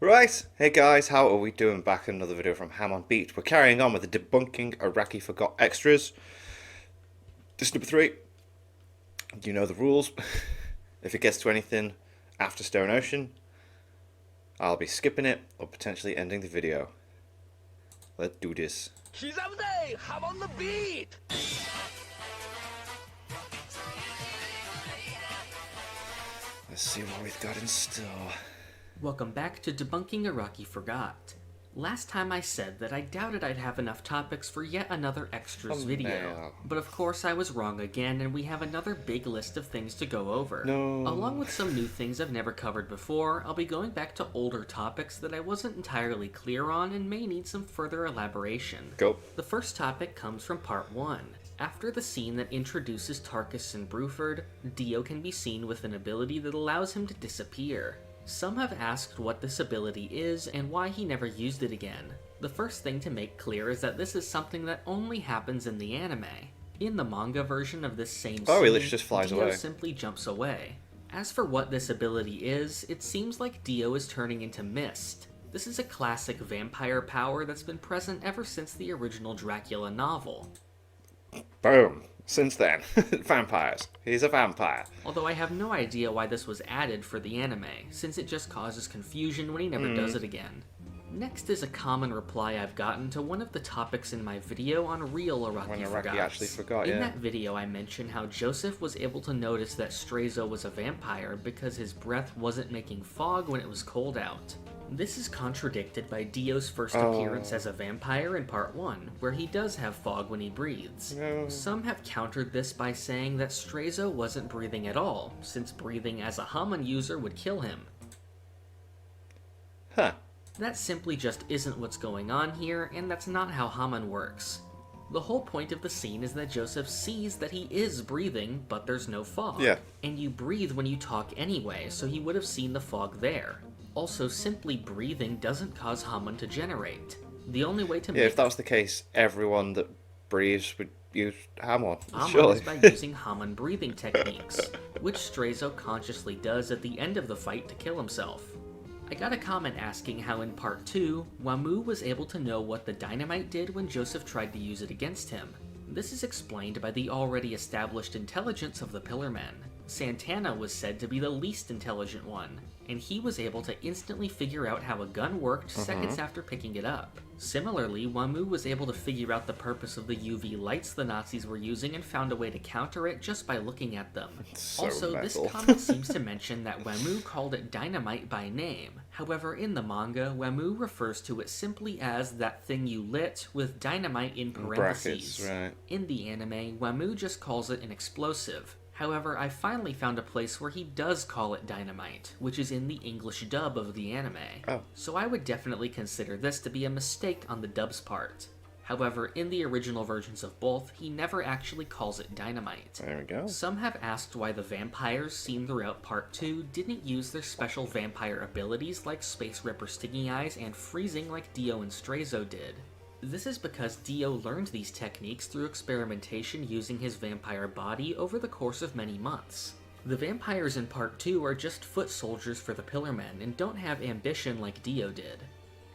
Right, hey guys, how are we doing? Back in another video from Hamon Beach. We're carrying on with the Debunking Araki Forgot Extras. This is number 3. You know the rules. If it gets to anything after Stone Ocean, I'll be skipping it or potentially ending the video. Let's do this. I'm on the beat! Let's see what we've got in store. Welcome back to Debunking Araki Forgot. Last time I said that I doubted I'd have enough topics for yet another extras video. But of course I was wrong again, and we have another big list of things to go over. No. Along with some new things I've never covered before, I'll be going back to older topics that I wasn't entirely clear on and may need some further elaboration. Go. The first topic comes from part 1. After the scene that introduces Tarkus and Bruford, Dio can be seen with an ability that allows him to disappear. Some have asked what this ability is and why he never used it again. The first thing to make clear is that this is something that only happens in the anime. In the manga version of this same scene, he literally just flies Dio away. simply jumps away. As for what this ability is, it seems like Dio is turning into mist. This is a classic vampire power that's been present ever since the original Dracula novel. Boom. Since then, vampires. He's a vampire. Although I have no idea why this was added for the anime, since it just causes confusion when he never does it again. Next is a common reply I've gotten to one of the topics in my video on real Araki When Araki Forgots. actually forgot, In yeah. that video I mentioned how Joseph was able to notice that Straizo was a vampire because his breath wasn't making fog when it was cold out. This is contradicted by Dio's first appearance as a vampire in part 1, where he does have fog when he breathes. No. Some have countered this by saying that Straizo wasn't breathing at all, since breathing as a Hamon user would kill him. Huh. That simply just isn't what's going on here, and that's not how Hamon works. The whole point of the scene is that Joseph sees that he is breathing, but there's no fog. Yeah. And you breathe when you talk anyway, so he would have seen the fog there. Also, simply breathing doesn't cause Hamon to generate. The only way to Yeah, make if that was the case, everyone that breathes would use Hamon. Hamon Surely. is by using Hamon breathing techniques, which Straizo consciously does at the end of the fight to kill himself. I got a comment asking how in part 2, Wamu was able to know what the dynamite did when Joseph tried to use it against him. This is explained by the already established intelligence of the Pillarmen. Santana was said to be the least intelligent one, and he was able to instantly figure out how a gun worked seconds after picking it up. Similarly, Wamu was able to figure out the purpose of the UV lights the Nazis were using and found a way to counter it just by looking at them. So Also, metal. this comment seems to mention that Wamu called it dynamite by name. However, in the manga, Wamu refers to it simply as that thing you lit with dynamite in parentheses. Brackets, right. In the anime, Wamu just calls it an explosive. However, I finally found a place where he does call it dynamite, which is in the English dub of the anime. Oh. So I would definitely consider this to be a mistake on the dub's part. However, in the original versions of both, he never actually calls it dynamite. There we go. Some have asked why the vampires seen throughout part 2 didn't use their special vampire abilities like Space Ripper Stingy Eyes and freezing like Dio and Straizo did. This is because Dio learned these techniques through experimentation using his vampire body over the course of many months. The vampires in part 2 are just foot soldiers for the Pillarmen and don't have ambition like Dio did.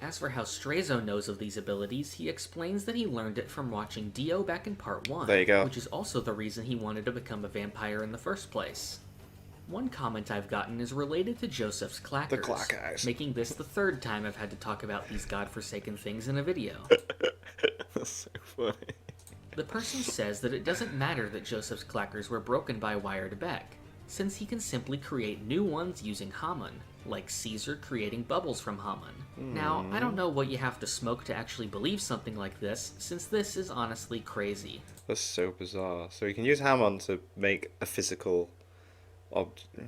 As for how Straizo knows of these abilities, he explains that he learned it from watching Dio back in part 1, There you go. which is also the reason he wanted to become a vampire in the first place. One comment I've gotten is related to Joseph's clackers, The clackers. making this the third time I've had to talk about these godforsaken things in a video. That's so funny. The person says that it doesn't matter that Joseph's clackers were broken by Wired Beck, since he can simply create new ones using Hamon, like Caesar creating bubbles from Hamon. Now, I don't know what you have to smoke to actually believe something like this, since this is honestly crazy. That's so bizarre. So you can use Hamon to make a physical object. Okay.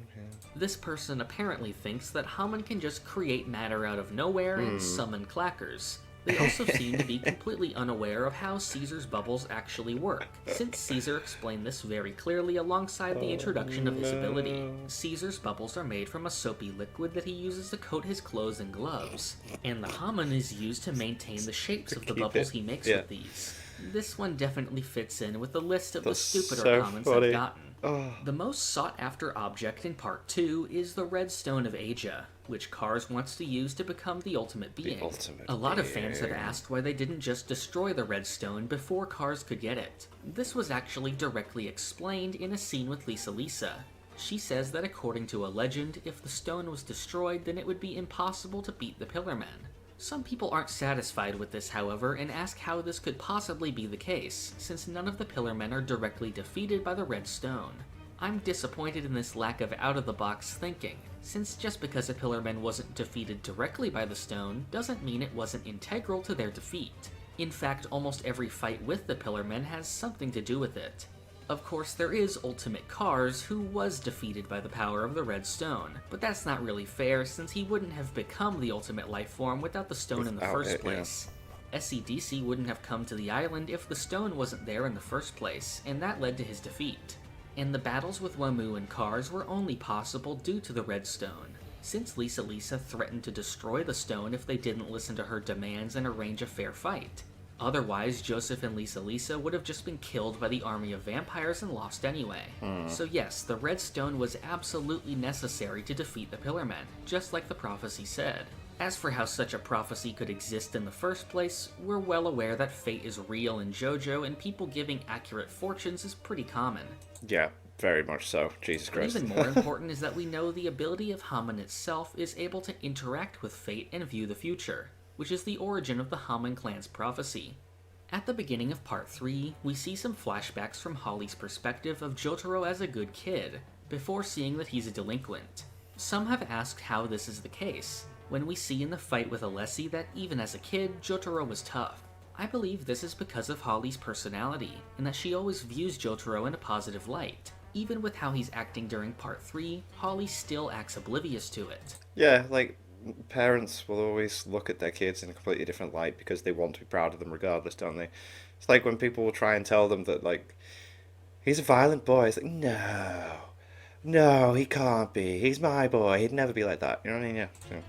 This person apparently thinks that Hamon can just create matter out of nowhere and summon clackers. They also seem to be completely unaware of how Caesar's bubbles actually work, since Caesar explained this very clearly alongside the introduction of his ability. Caesar's bubbles are made from a soapy liquid that he uses to coat his clothes and gloves, and the Hamon is used to maintain the shapes of the keep bubbles it. he makes Yeah. with these. This one definitely fits in with the list of That's the stupider so comments funny. I've gotten. Oh. The most sought after object in part 2 is the Red Stone of Asia. which Cars wants to use to become the ultimate being. A lot of fans have asked why they didn't just destroy the red stone before Cars could get it. This was actually directly explained in a scene with Lisa. She says that according to a legend, if the stone was destroyed, then it would be impossible to beat the Pillarmen. Some people aren't satisfied with this, however, and ask how this could possibly be the case, since none of the Pillarmen are directly defeated by the red stone. I'm disappointed in this lack of out-of-the-box thinking, since just because a Pillarman wasn't defeated directly by the stone doesn't mean it wasn't integral to their defeat. In fact, almost every fight with the Pillarmen has something to do with it. Of course, there is Ultimate Cars, who was defeated by the power of the Red Stone, but that's not really fair since he wouldn't have become the ultimate life form without the stone in the first place. Yeah. SCDC wouldn't have come to the island if the stone wasn't there in the first place, and that led to his defeat. And the battles with Wamu and Cars were only possible due to the Red Stone, since Lisa threatened to destroy the stone if they didn't listen to her demands and arrange a fair fight. Otherwise, Joseph and Lisa would have just been killed by the army of vampires and lost anyway. So yes, the Red Stone was absolutely necessary to defeat the Pillarmen, just like the prophecy said. As for how such a prophecy could exist in the first place, we're well aware that fate is real in JoJo and people giving accurate fortunes is pretty common. Yeah, very much so. Jesus Christ. But even more important is that we know the ability of Hamon itself is able to interact with fate and view the future, which is the origin of the Hamon clan's prophecy. At the beginning of Part 3, we see some flashbacks from Holly's perspective of Jotaro as a good kid, before seeing that he's a delinquent. Some have asked how this is the case, when we see in the fight with Alessi that even as a kid, Jotaro was tough. I believe this is because of Holly's personality, and that she always views Jotaro in a positive light. Even with how he's acting during Part 3, Holly still acts oblivious to it. Yeah, like, parents will always look at their kids in a completely different light because they want to be proud of them regardless, don't they? It's like when people will try and tell them that, like, he's a violent boy. It's like, no, he can't be. He's my boy. He'd never be like that. You know what I mean? Yeah.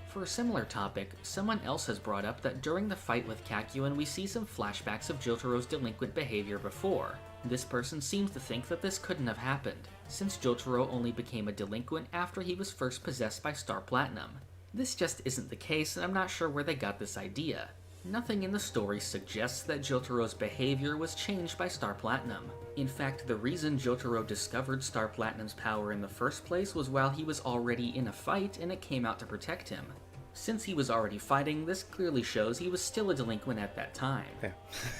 For a similar topic, someone else has brought up that during the fight with Kakyoin, we see some flashbacks of Jotaro's delinquent behavior before. This person seems to think that this couldn't have happened, since Jotaro only became a delinquent after he was first possessed by Star Platinum. This just isn't the case, and I'm not sure where they got this idea. Nothing in the story suggests that Jotaro's behavior was changed by Star Platinum. In fact, the reason Jotaro discovered Star Platinum's power in the first place was while he was already in a fight and it came out to protect him. Since he was already fighting, this clearly shows he was still a delinquent at that time. Yeah.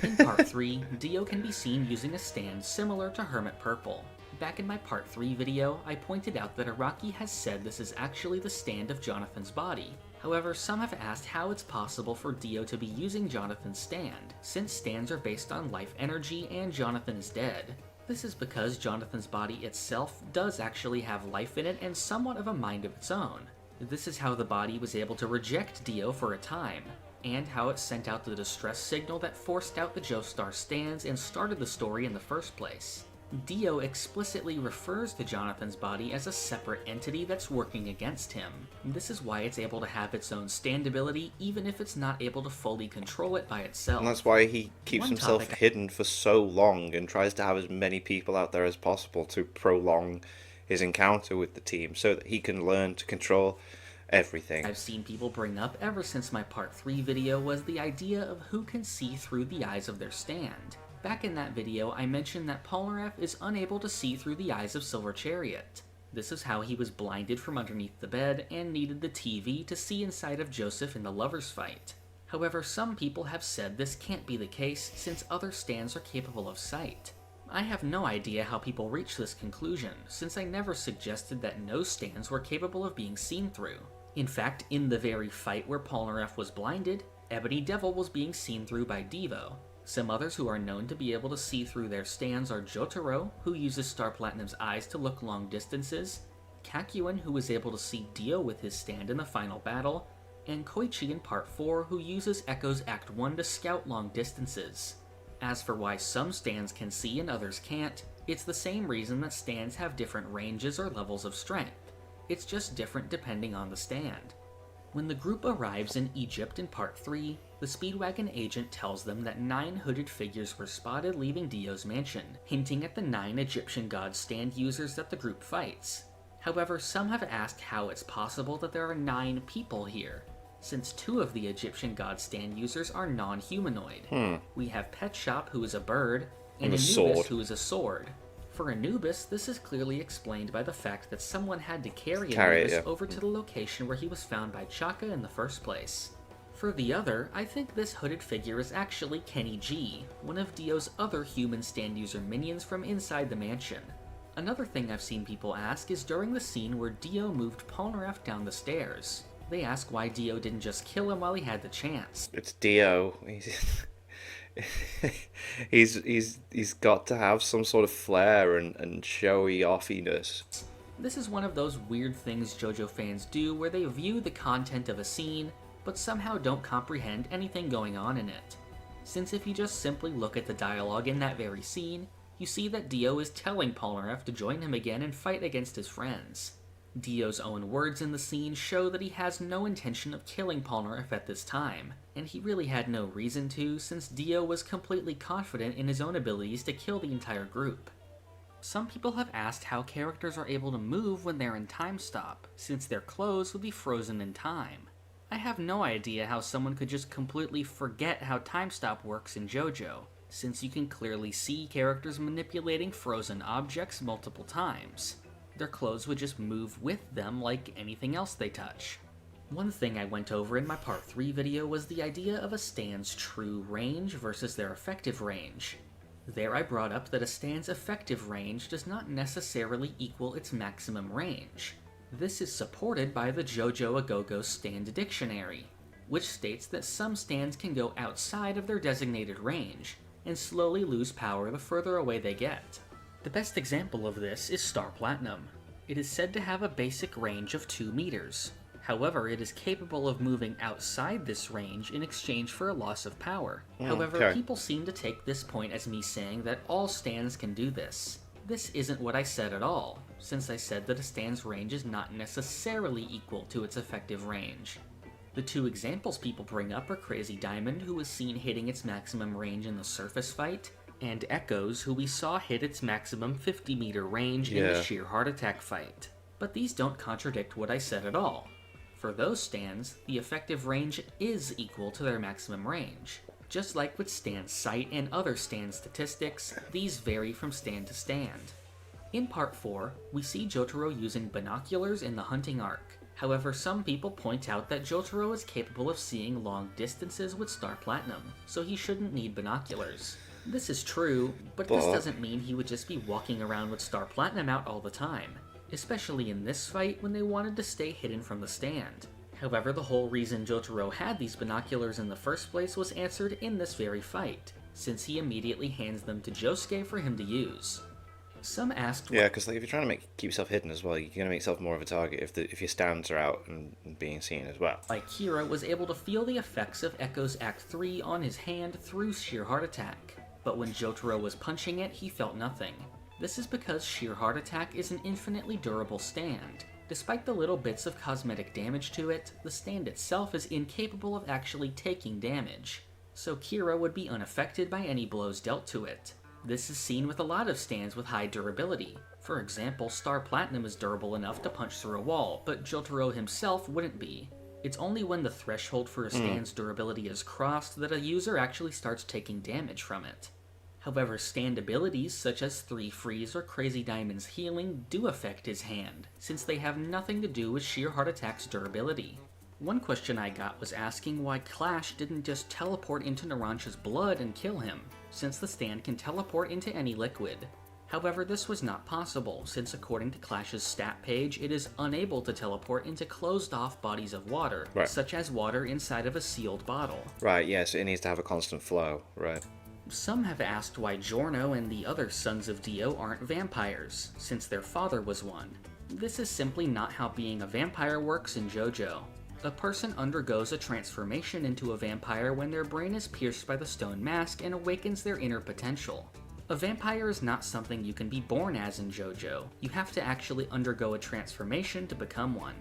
In Part 3, Dio can be seen using a stand similar to Hermit Purple. Back in my Part 3 video, I pointed out that Araki has said this is actually the stand of Jonathan's body. However, some have asked how it's possible for Dio to be using Jonathan's stand, since stands are based on life energy and Jonathan is dead. This is because Jonathan's body itself does actually have life in it and somewhat of a mind of its own. This is how the body was able to reject Dio for a time, and how it sent out the distress signal that forced out the Joestar stands and started the story in the first place. Dio explicitly refers to Jonathan's body as a separate entity that's working against him. This is why it's able to have its own stand ability even if it's not able to fully control it by itself. And that's why he keeps himself hidden for so long and tries to have as many people out there as possible to prolong his encounter with the team so that he can learn to control everything. I've seen people bring up ever since my Part 3 video was the idea of who can see through the eyes of their stand. Back in that video, I mentioned that Polnareff is unable to see through the eyes of Silver Chariot. This is how he was blinded from underneath the bed and needed the TV to see inside of Joseph in the lovers' fight. However, some people have said this can't be the case since other stands are capable of sight. I have no idea how people reach this conclusion, since I never suggested that no stands were capable of being seen through. In fact, in the very fight where Polnareff was blinded, Ebony Devil was being seen through by Devo. Some others who are known to be able to see through their stands are Jotaro, who uses Star Platinum's eyes to look long distances, Kakyoin, who is able to see Dio with his stand in the final battle, and Koichi in Part 4, who uses Echo's Act 1 to scout long distances. As for why some stands can see and others can't, it's the same reason that stands have different ranges or levels of strength. It's just different depending on the stand. When the group arrives in Egypt in Part 3, the Speedwagon agent tells them that 9 hooded figures were spotted leaving Dio's mansion, hinting at the 9 Egyptian god stand users that the group fights. However, some have asked how it's possible that there are 9 people here, since 2 of the Egyptian god stand users are non-humanoid. We have Pet Shop, who is a bird, and And a Anubis, sword. who is a sword. For Anubis, this is clearly explained by the fact that someone had to carry Carry it, Anubis yeah. over to the location where he was found by Chaka in the first place. For the other, I think this hooded figure is actually Kenny G, one of Dio's other human stand user minions from inside the mansion. Another thing I've seen people ask is during the scene where Dio moved Polnareff down the stairs. They ask why Dio didn't just kill him while he had the chance. It's Dio. He's got to have some sort of flair and showy offiness. This is one of those weird things JoJo fans do where they view the content of a scene, but somehow don't comprehend anything going on in it. Since if you just simply look at the dialogue in that very scene, you see that Dio is telling Polnareff to join him again and fight against his friends. Dio's own words in the scene show that he has no intention of killing Polnareff at this time, and he really had no reason to, since Dio was completely confident in his own abilities to kill the entire group. Some people have asked how characters are able to move when they're in time stop, since their clothes would be frozen in time. I have no idea how someone could just completely forget how time stop works in JoJo, since you can clearly see characters manipulating frozen objects multiple times. Their clothes would just move with them like anything else they touch. One thing I went over in my part 3 video was the idea of a stand's true range versus their effective range. There I brought up that a stand's effective range does not necessarily equal its maximum range. This is supported by the JoJo Agogo Stand Dictionary, which states that some stands can go outside of their designated range, and slowly lose power the further away they get. The best example of this is Star Platinum. It is said to have a basic range of 2 meters. However, it is capable of moving outside this range in exchange for a loss of power. However, okay. people seem to take this point as me saying that all stands can do this. This isn't what I said at all, since I said that a stand's range is not necessarily equal to its effective range. The 2 examples people bring up are Crazy Diamond, who was seen hitting its maximum range in the surface fight, and Echoes, who we saw hit its maximum 50-meter range in the sheer heart attack fight. But these don't contradict what I said at all. For those stands, the effective range is equal to their maximum range. Just like with stand sight and other stand statistics, these vary from stand to stand. In Part 4, we see Jotaro using binoculars in the hunting arc. However, some people point out that Jotaro is capable of seeing long distances with Star Platinum, so he shouldn't need binoculars. This is true, but this doesn't mean he would just be walking around with Star Platinum out all the time, especially in this fight when they wanted to stay hidden from the stand. However, the whole reason Jotaro had these binoculars in the first place was answered in this very fight, since he immediately hands them to Josuke for him to use. Some asked Yeah, because like, if you're trying to keep yourself hidden as well, you're going to make yourself more of a target if your stands are out and being seen as well. why Kira was able to feel the effects of Echo's Act 3 on his hand through sheer heart attack, but when Jotaro was punching it, he felt nothing. This is because sheer heart attack is an infinitely durable stand. Despite the little bits of cosmetic damage to it, the stand itself is incapable of actually taking damage, so Kira would be unaffected by any blows dealt to it. This is seen with a lot of stands with high durability. For example, Star Platinum is durable enough to punch through a wall, but Jotaro himself wouldn't be. It's only when the threshold for a stand's durability is crossed that a user actually starts taking damage from it. However, stand abilities such as 3 Freeze or Crazy Diamond's healing do affect his hand, since they have nothing to do with sheer heart attack's durability. One question I got was asking why Clash didn't just teleport into Narancia's blood and kill him, since the stand can teleport into any liquid. However, this was not possible, since according to Clash's stat page, it is unable to teleport into closed-off bodies of water, such as water inside of a sealed bottle. Right, yeah, so it needs to have a constant flow, right. Some have asked why Giorno and the other sons of Dio aren't vampires, since their father was one. This is simply not how being a vampire works in JoJo. A person undergoes a transformation into a vampire when their brain is pierced by the stone mask and awakens their inner potential. A vampire is not something you can be born as in JoJo. You have to actually undergo a transformation to become one.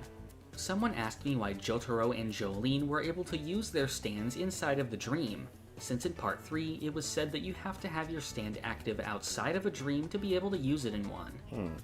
Someone asked me why Jotaro and Jolene were able to use their stands inside of the dream. since in Part 3 it was said that you have to have your stand active outside of a dream to be able to use it in one.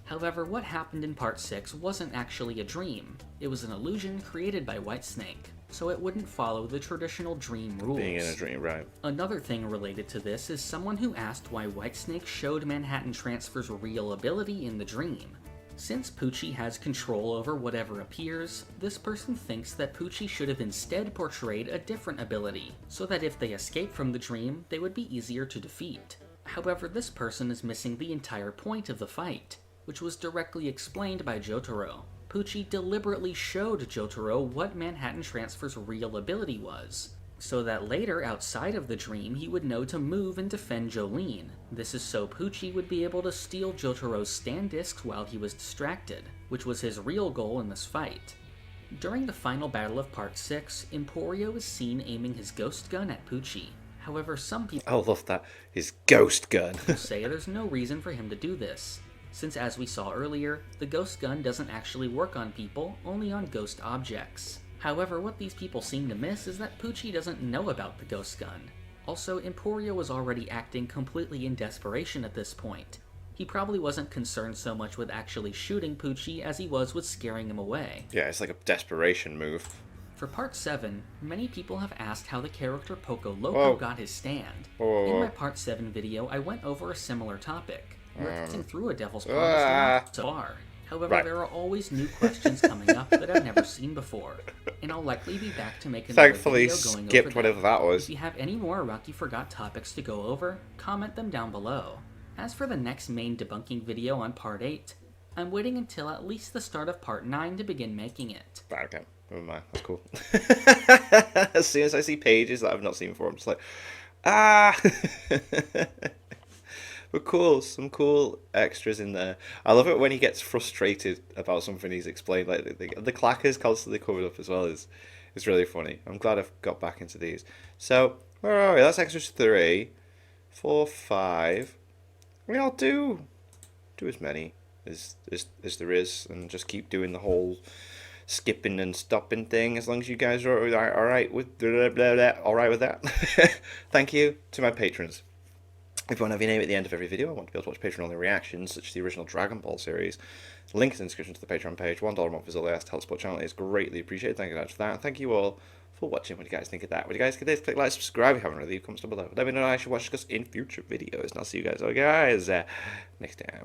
However, what happened in Part 6 wasn't actually a dream. It was an illusion created by Whitesnake, so it wouldn't follow the traditional dream rules. Being in a dream, right. Another thing related to this is someone who asked why Whitesnake showed Manhattan Transfer's real ability in the dream. Since Pucci has control over whatever appears, this person thinks that Pucci should have instead portrayed a different ability, so that if they escape from the dream, they would be easier to defeat. However, this person is missing the entire point of the fight, which was directly explained by Jotaro. Pucci deliberately showed Jotaro what Manhattan Transfer's real ability was, so that later, outside of the dream, he would know to move and defend Jolene. This is so Pucci would be able to steal Jotaro's stand discs while he was distracted, which was his real goal in this fight. During the final battle of Part 6, Emporio is seen aiming his ghost gun at Pucci. However, some people I love that. His ghost gun. say there's no reason for him to do this, since as we saw earlier, the ghost gun doesn't actually work on people, only on ghost objects. However, what these people seem to miss is that Pucci doesn't know about the ghost gun. Also, Emporio was already acting completely in desperation at this point. He probably wasn't concerned so much with actually shooting Pucci as he was with scaring him away. Yeah, it's like a desperation move. For Part 7, many people have asked how the character Poco Loco Whoa. got his stand. Whoa. In my Part 7 video, I went over a similar topic. We're getting through a Devil's Promise so far. However, Right. there are always new questions coming up that I've never seen before, and I'll likely be back to make another Thankfully, video going skipped over whatever that was. If you have any more Araki Forgot topics to go over, comment them down below. As for the next main debunking video on Part 8, I'm waiting until at least the start of Part 9 to begin making it. Right, okay. Never mind. That's cool. As soon as I see pages that I've not seen before, I'm just like, ah! But cool, some cool extras in there. I love it when he gets frustrated about something he's explained. Like the clackers constantly covered up as well is really funny. I'm glad I've got back into these. So where are we? That's extras 3, 4, 5. I mean, I'll do as many as there is, and just keep doing the whole skipping and stopping thing as long as you guys are all right with that. Thank you to my patrons. If you want to have your name at the end of every video, I want to be able to watch Patreon-only reactions, such as the original Dragon Ball series. Link in the description to the Patreon page. $1 a month is all I ask to help support the channel. It's greatly appreciated. Thank you very much for that. And thank you all for watching. What do you guys think of that? What do you guys think of this? Click like, subscribe if you haven't already. Leave comments down below. Let me know what I should watch in future videos. And I'll see you guys next time.